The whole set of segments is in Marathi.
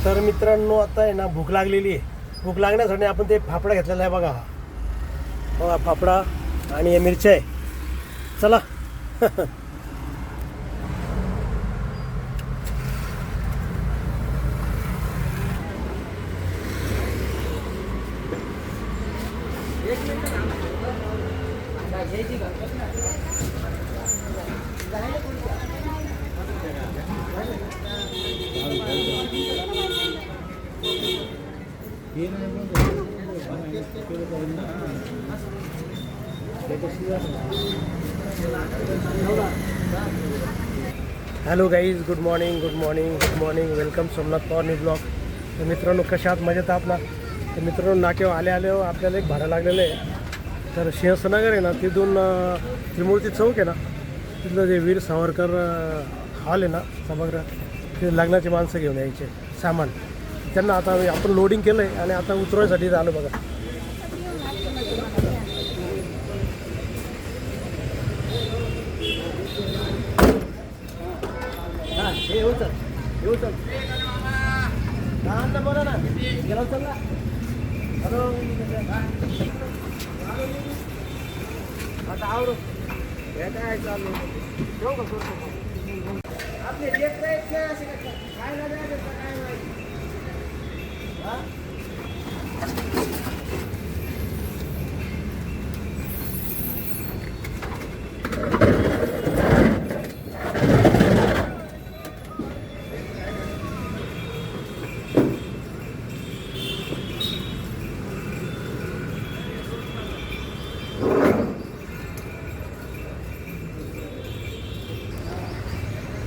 तर मित्रांनो आता आहे ना भूक लागलेली आहे. भूक लागण्यासाठी आपण ते फाफडा घेतलेला आहे बघा. बघा फाफडा आणि मिरच्या आहे. चला hello guys, good morning good morning good morning. Welcome Somnath Pawar new blog. तर मित्रांनो कशा आहात? मजेत आपला. तर मित्रांनो नाक्यावर आले आपल्याला एक भाडं लागलेलं आहे. तर सिंहस्थनगर आहे ना, तिथून त्रिमूर्ती चौक आहे ना, तिथलं जे वीर सावरकर हॉल आहे ना सभागृह, ते लग्नाची माणसं घेऊन यायचे सामान. त्यांना आता आपण लोडिंग केलं आहे आणि आता उतरवायसाठी आलो बघा. येऊ चल बोला ना, गेला चल ना. हॅलो आता आवडू हे काय चालू ठेवू का आपले लेट असे काय ना काय माहिती.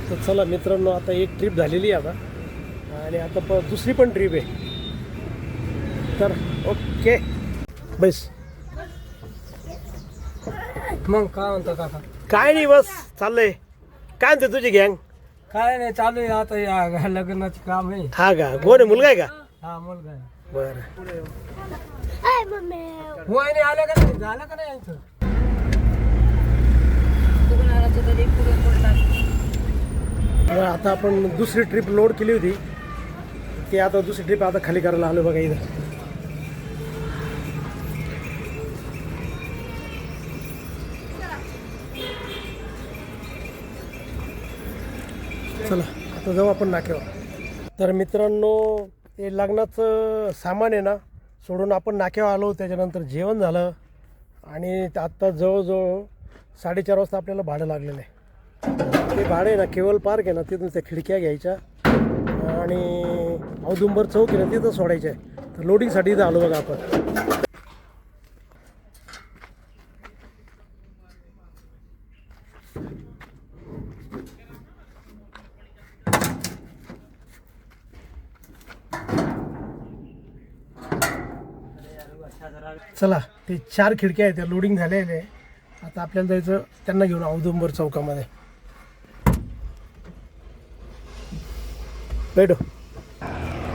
तर चला मित्रांनो, आता एक ट्रिप झालेली आहे आता आणि आता दुसरी पण ट्रिप आहे. तर ओके बस. मग काय म्हणतो काका? काय नाही, बस चाललंय. काय म्हणते तुझी गँग? काय नाही, चालू आहे आता या लग्नाचे काम आहे. हा का? कोण आहे? मुलगा आहे का? हा मुलगा आहे. बरं. वहिनी आल्या का नाही? झालं का नाही यांचं? आता आपण दुसरी ट्रिप लोड केली होती, ती आता दुसरी ट्रिप आता खाली करायला आलो बघा इथं. चला आता जाऊ आपण नाक्यावर. तर मित्रांनो, ते लग्नाचं सामान आहे ना सोडून आपण नाक्यावर आलो. त्याच्यानंतर जेवण झालं आणि आत्ता जवळजवळ 4:30 वाजता आपल्याला भाडं लागलेलं आहे. ते भाडं आहे ना केवल पार्क आहे ना, तिथून त्या खिडक्या घ्यायच्या आणि औदुंबर चौक आहे ना तिथं सोडायचं आहे. तर लोडिंगसाठी इथं आलो बघा आपण. चला, ते 4 खिडक्या आहेत त्या लोडिंग झालेल्या आहे. आता आपल्याला जायचं त्यांना घेऊन औदुंबर चौकामध्ये. भेटू.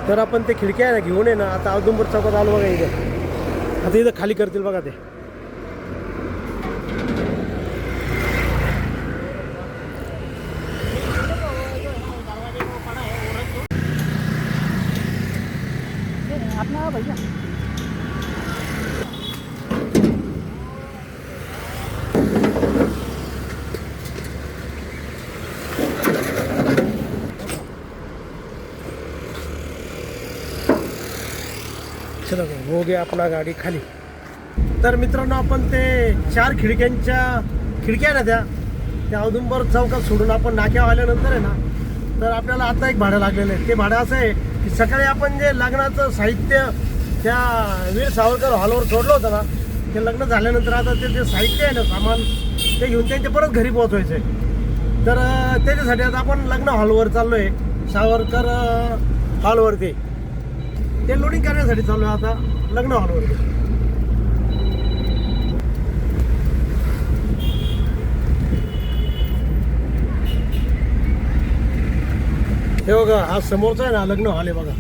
तर आपण ते खिडक्या आहे ना घेऊन आहे ना आता औदुंबर चौकात आलो बघा इथं. आता इथं खाली करतील बघा ते. चला हो गया आपला गाडी खाली. तर मित्रांनो, आपण ते 4 खिडक्या ना त्या औदुंबर चौकात सोडून आपण नाक्यावर आल्यानंतर आहे ना, तर आपल्याला आता एक भाडं लागलेलं आहे. ते भाडं असं आहे की सकाळी आपण जे लग्नाचं साहित्य त्या वीर सावरकर हॉलवर सोडलं होतं ना, ते लग्न झाल्यानंतर आता ते जे साहित्य आहे ना सामान, ते घेऊन त्यांच्या परत घरी पोहोचवायचं आहे. तर त्याच्यासाठी आता आपण लग्न हॉलवर चाललो आहे, सावरकर हॉलवरती. ते लोडिंग करण्यासाठी चालू आहे आता लग्न हॉलवरती. हे बघा, हा समोरचा आहे ना लग्न हॉल आहे बघा.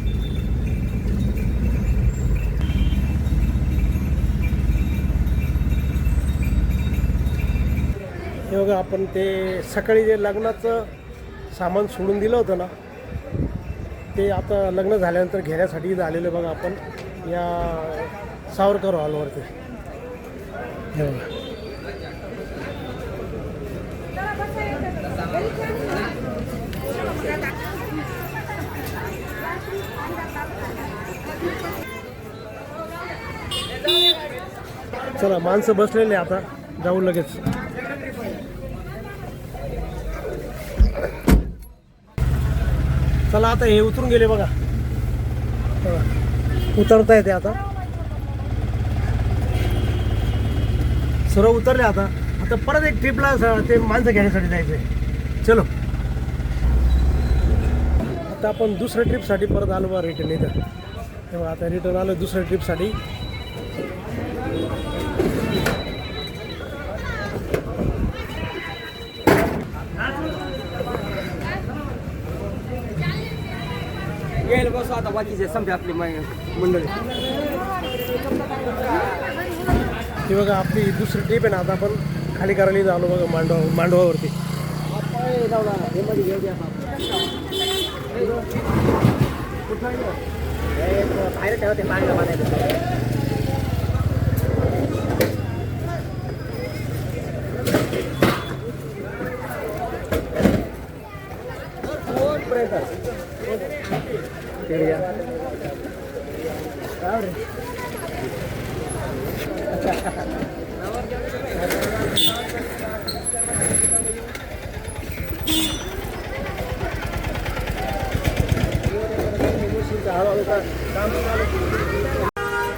हे बघा, आपण ते सकाळी जे लग्नाचं सामान सोडून दिलं होतं ना, ते आता लग्न झाल्यानंतर घेण्यासाठी इथं आलेलो बघा आपण या सावरकर हॉलवरती. हे बघा. चला माणसं बसलेले आता जाऊ लगेच. चला आता हे उतरून गेले बघा. उतरता येते आता सर्व उतरले. आता आता परत एक ट्रिपला ते माणसं घेण्यासाठी जायचंय. चलो आता आपण दुसऱ्या ट्रिपसाठी परत आलो बा रिटर्न इथं. तेव्हा आता रिटर्न आलो दुसऱ्या ट्रिपसाठी. गेलं बस आता बाकीचे संपे आपली मंडळी. ही बघा आपली दुसरी ट्रिप आहे ना. आता आपण खाली करायला आलो बघा मांडवावरती. बाहेर ठेवा ते पाणी बांधायचं.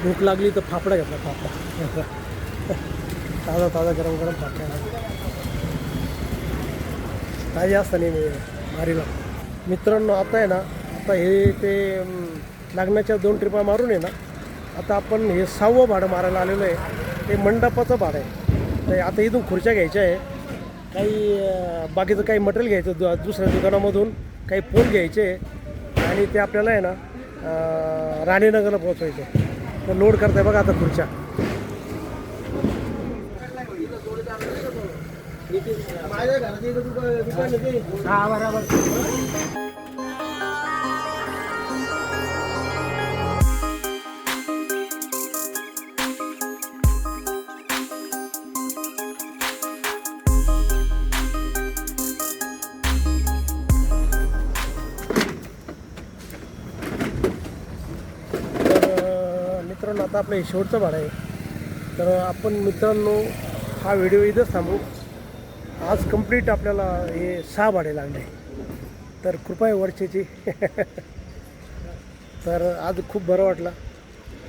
भूक लागली तर फाफडा घेतला. फाफडा ताजा ताजा गरम गरम फाफडा ताजी असतं नाही मी मारीला. मित्रांनो आता आहे ना. आता हे ते लग्नाच्या 2 ट्रिपा मारून आहे ना. आता आपण हे 6वं भाडं मारायला आलेलो आहे. ते मंडपाचं भाडं आहे. तर आता इथून खुर्च्या घ्यायच्या आहे. काही बाकीचं काही मटेरियल घ्यायचं दुसऱ्या दुकानामधून. काही पोल घ्यायचे आणि ते आपल्याला आहे ना राणीनगरला पोहोचवायचे. तर लोड करताय बघा आता खुर्च्या. हा बरोबर. मित्रांनो आता आपलं शेवटचं भाडं आहे. तर आपण मित्रांनो हा व्हिडिओ इथंच थांबू. आज कंप्लीट आपल्याला हे 6 भाडे लागले. तर कृपा आहे वर्षाची. तर आज खूप बरं वाटलं.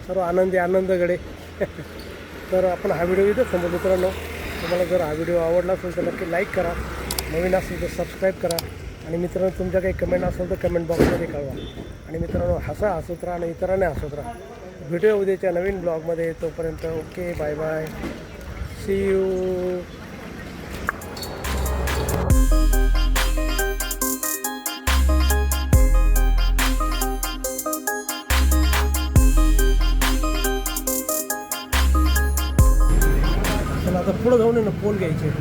सर्व आनंदगडे. तर आपण हा व्हिडिओ इथंच थांबू मित्रांनो. तुम्हाला जर हा व्हिडिओ आवडला असेल तर नक्की लाईक करा. नवीन असेल तर सबस्क्राईब करा. आणि मित्रांनो तुमच्या काही कमेंट असेल तर कमेंट बॉक्समध्ये कळवा. आणि मित्रांनो हसत राहा आणि इतरांनी हसत राहा. भेटूया उद्याच्या नवीन ब्लॉगमध्ये. तोपर्यंत okay bye bye. See you. चला आता पुढं जाऊन ना पोल घ्यायचे.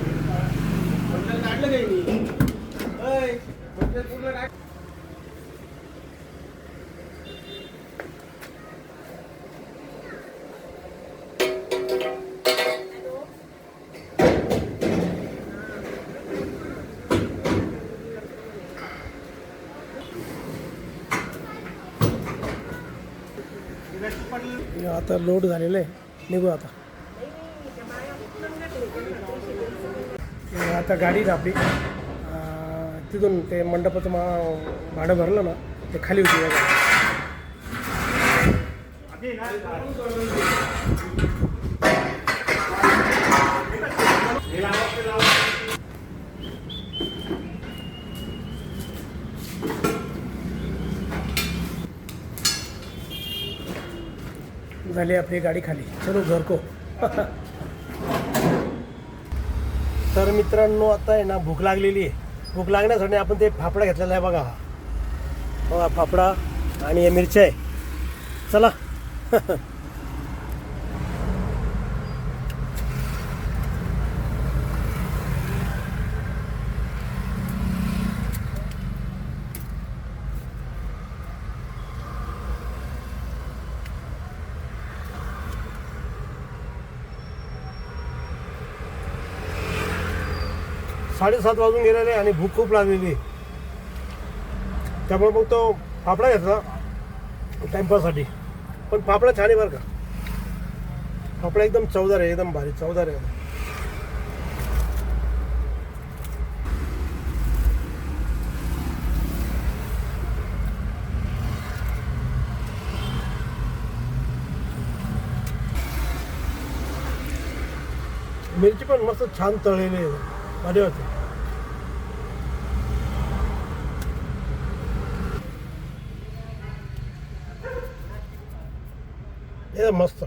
आता लोड झालेलं आहे. निघू आता. आता गाडी आपली तिथून ते मंडपाचं भाडं भरलं ना. ते खाली होती. झाली आपली गाडी खाली. चलो घर को. तर मित्रांनो आता आहे ना भूक लागलेली आहे. भूक लागण्यासाठी आपण ते फाफडा घेतलेला आहे बघा. बघा फाफडा आणि मिरच्या आहे. चला. 7:30 वाजून गेलेले आणि भूक खूप लागलेली आहे. त्यामुळे मग तो पापडा घेतला टाईमपाससाठी. पण पापडा छान आहे बरं का. पापडा एकदम चवदार आहे, एकदम भारी चवदार आहे. मिरची पण मस्त छान तळलेली आहे, भारी होते. एकदम मस्त.